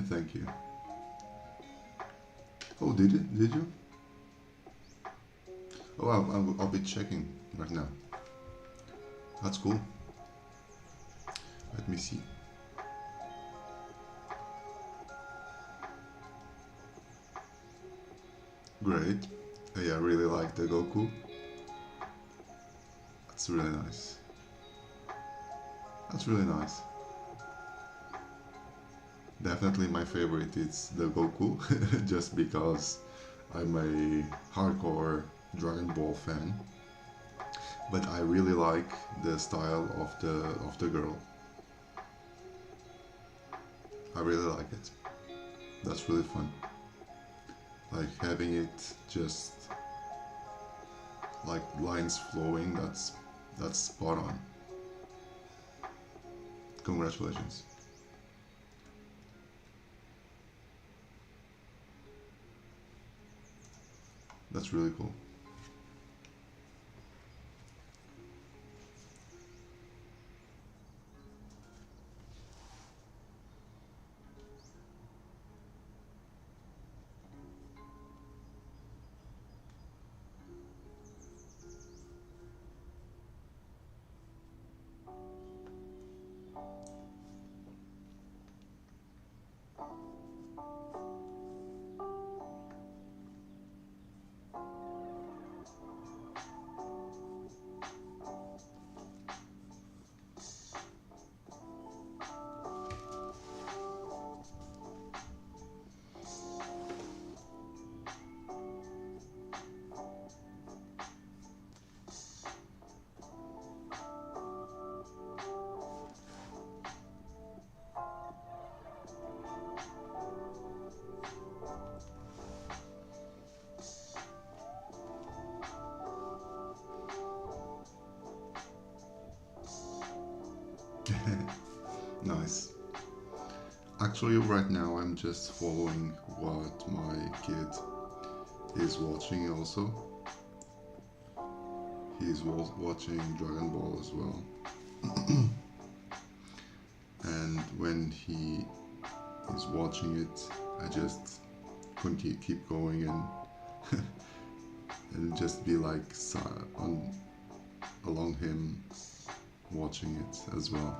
Thank you. Oh, did it? Did you? Oh, I'll be checking right now. That's cool. Let me see. Great. Yeah, I really like the Goku. That's really nice. That's really nice. Definitely my favorite is the Goku, just because I'm a hardcore Dragon Ball fan. But I really like the style of the girl. I really like it. That's really fun. Like having it just like lines flowing, that's spot on. Congratulations. That's really cool. Nice. Actually, right now I'm just following what my kid is watching also. He's watching Dragon Ball as well. And when he is watching it, I just continue, keep going and and just be like on along him watching it as well.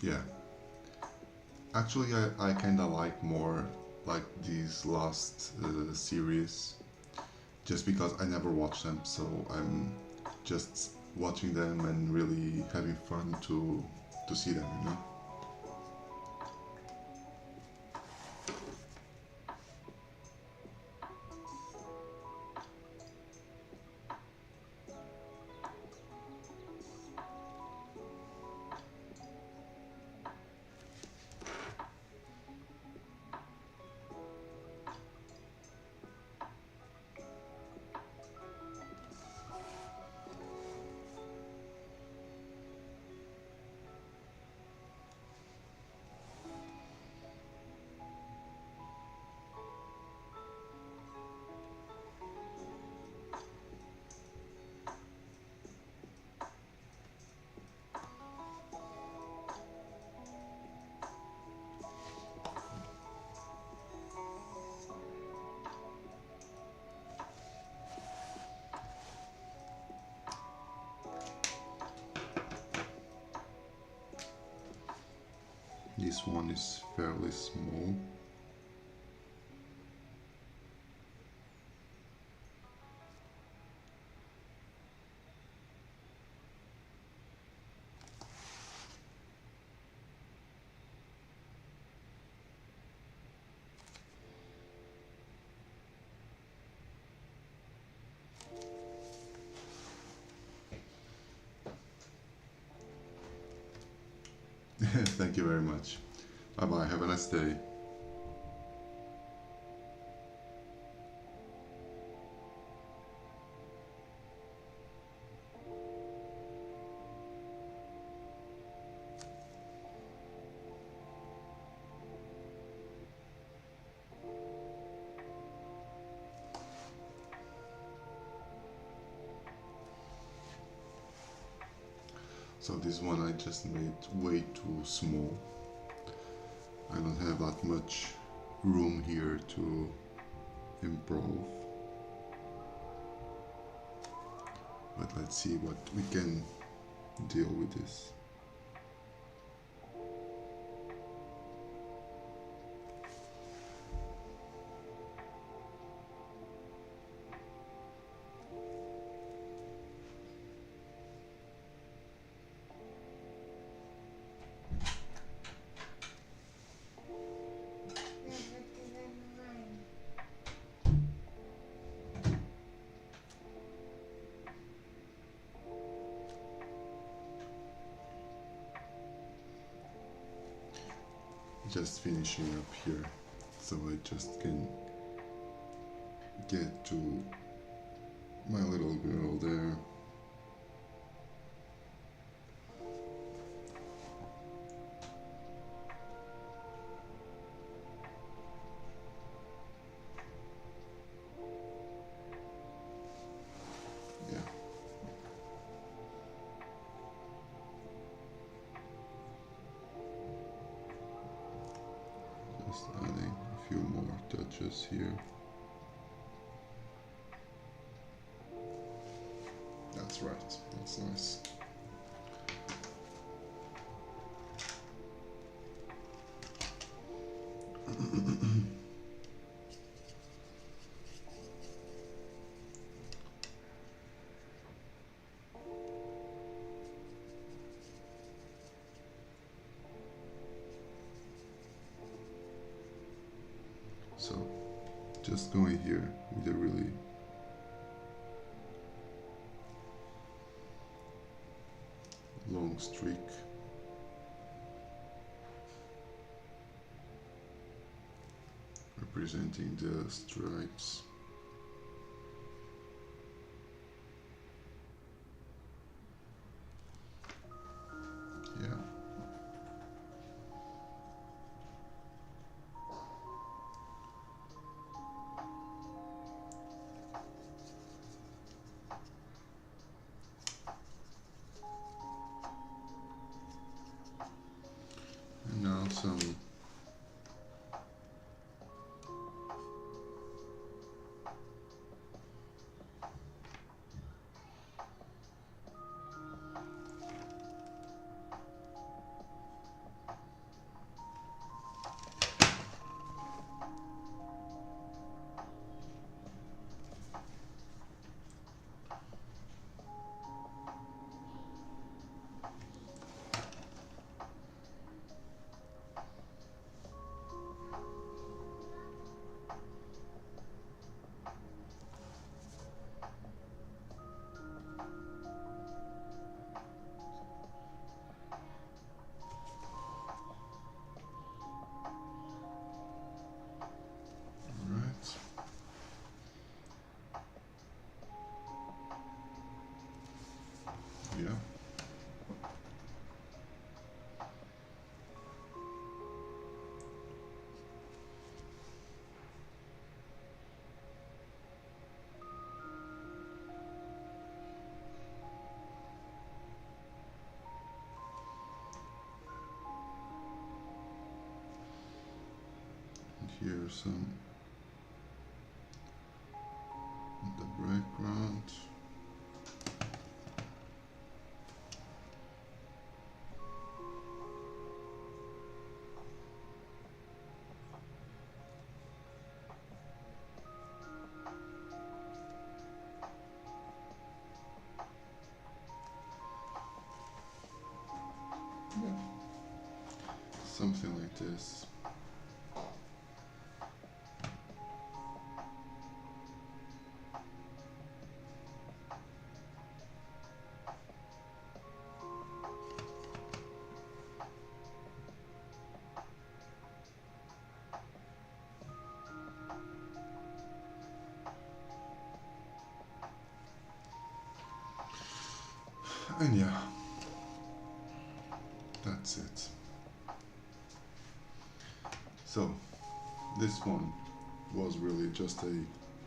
Yeah. Actually, I kind of like more like these last series, just because I never watched them, so I'm just watching them and really having fun to see them, you know. This one is fairly small. Thank you very much. Bye bye. Have a nice day. So this one I just made way too small. I don't have that much room here to improve. But let's see what we can deal with this. Just finishing up here, so I just can get to my little girl there. Yeah. Just adding a few more touches here. That's right, that's nice. So, just going here with a really long streak. Representing the stripes. Yeah. And now some yeah. And here some in the background. Yeah. Something like this. And yeah, that's it. So this one was really just a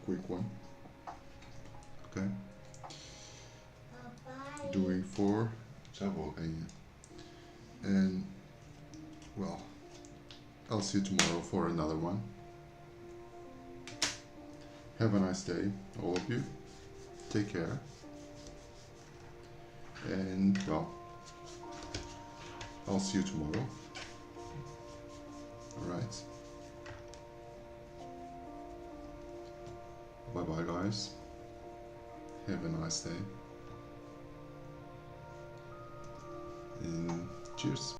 quick one. Okay, doing for travel, and well, I'll see you tomorrow for another one. Have a nice day, all of you. Take care. And well, I'll see you tomorrow. Alright. Bye bye, guys. Have a nice day. And cheers.